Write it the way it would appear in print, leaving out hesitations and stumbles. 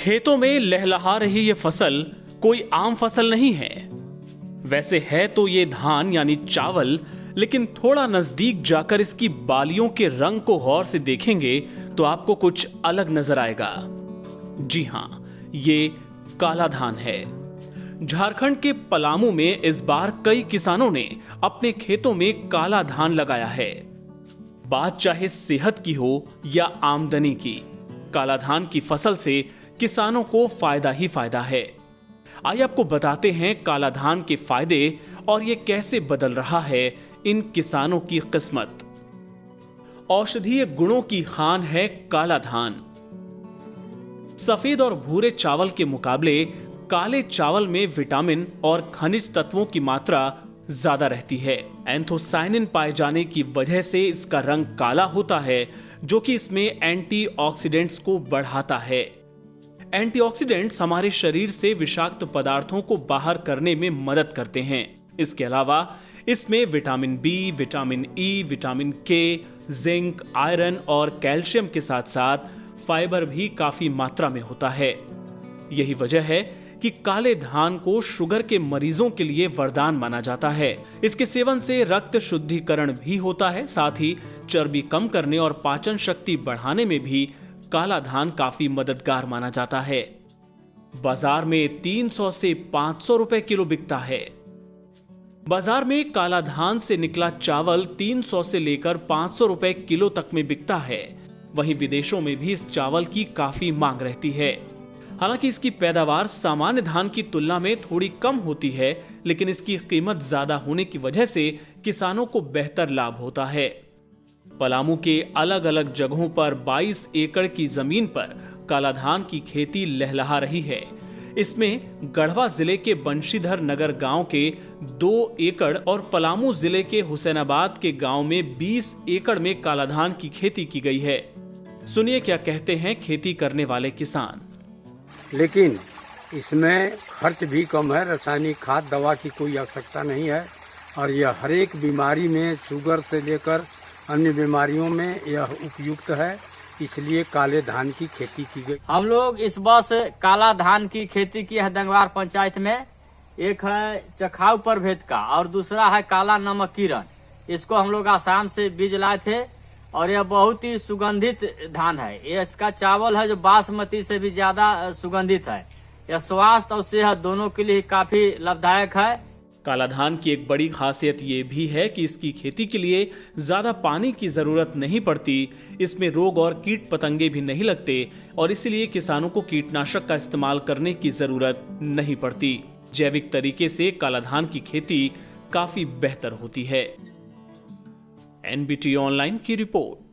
खेतों में लहलहा रही ये फसल कोई आम फसल नहीं है। वैसे है तो ये धान यानी चावल, लेकिन थोड़ा नजदीक जाकर इसकी बालियों के रंग को गौर से देखेंगे तो आपको कुछ अलग नजर आएगा। जी हां, ये काला धान है। झारखंड के पलामू में इस बार कई किसानों ने अपने खेतों में काला धान लगाया है। बात चाहे सेहत की हो या आमदनी की, काला धान की फसल से किसानों को फायदा ही फायदा है। आइए आपको बताते हैं काला धान के फायदे और ये कैसे बदल रहा है इन किसानों की किस्मत। औषधीय गुणों की खान है काला धान। सफेद और भूरे चावल के मुकाबले काले चावल में विटामिन और खनिज तत्वों की मात्रा ज्यादा रहती है। एंथोसायनिन पाए जाने की वजह से इसका रंग काला होता है, जो कि इसमें एंटीऑक्सीडेंट्स को बढ़ाता है। एंटीऑक्सीडेंट्स हमारे शरीर से विषाक्त पदार्थों को बाहर करने में मदद करते हैं। इसके अलावा इसमें vitamin B, vitamin E, vitamin K, zinc, iron और कैल्शियम के साथ साथ फाइबर भी काफी मात्रा में होता है। यही वजह है कि काले धान को शुगर के मरीजों के लिए वरदान माना जाता है। इसके सेवन से रक्त शुद्धिकरण भी होता है, साथ ही चर्बी कम करने और पाचन शक्ति बढ़ाने में भी काला धान काफी मददगार माना जाता है। बाजार में 300 से 500 रुपए किलो बिकता है। बाजार में काला धान से निकला चावल 300 से लेकर 500 रुपए किलो तक में बिकता है। वहीं विदेशों में भी इस चावल की काफी मांग रहती है। हालांकि इसकी पैदावार सामान्य धान की तुलना में थोड़ी कम होती है, लेकिन इसकी कीमत ज्यादा होने की वजह से किसानों को बेहतर लाभ होता है। पलामू के अलग अलग जगहों पर 22 एकड़ की जमीन पर काला धान की खेती लहलहा रही है। इसमें गढ़वा जिले के बंशीधर नगर गांव के 2 एकड़ और पलामू जिले के हुसैनाबाद के गांव में 20 एकड़ में काला धान की खेती की गई है। सुनिए क्या कहते हैं खेती करने वाले किसान। लेकिन इसमें खर्च भी कम है, रासायनिक खाद दवा की कोई आवश्यकता नहीं है और यह हर एक बीमारी में, शुगर से लेकर अन्य बीमारियों में यह उपयुक्त है, इसलिए काले धान की खेती की गई। हम लोग इस वर्ष काला धान की खेती की है दंगवार पंचायत में। एक है चखाऊ प्रभेद का और दूसरा है काला नमक किरण। इसको हम लोग आसाम से बीज लाए थे और यह बहुत ही सुगंधित धान है। ये इसका चावल है जो बासमती से भी ज्यादा सुगंधित है। यह स्वास्थ्य और सेहत दोनों के लिए काफी लाभदायक है। काला धान की एक बड़ी खासियत ये भी है कि इसकी खेती के लिए ज्यादा पानी की जरूरत नहीं पड़ती। इसमें रोग और कीट पतंगे भी नहीं लगते और इसलिए किसानों को कीटनाशक का इस्तेमाल करने की जरूरत नहीं पड़ती। जैविक तरीके से काला धान की खेती काफी बेहतर होती है। एनबीटी ऑनलाइन की रिपोर्ट।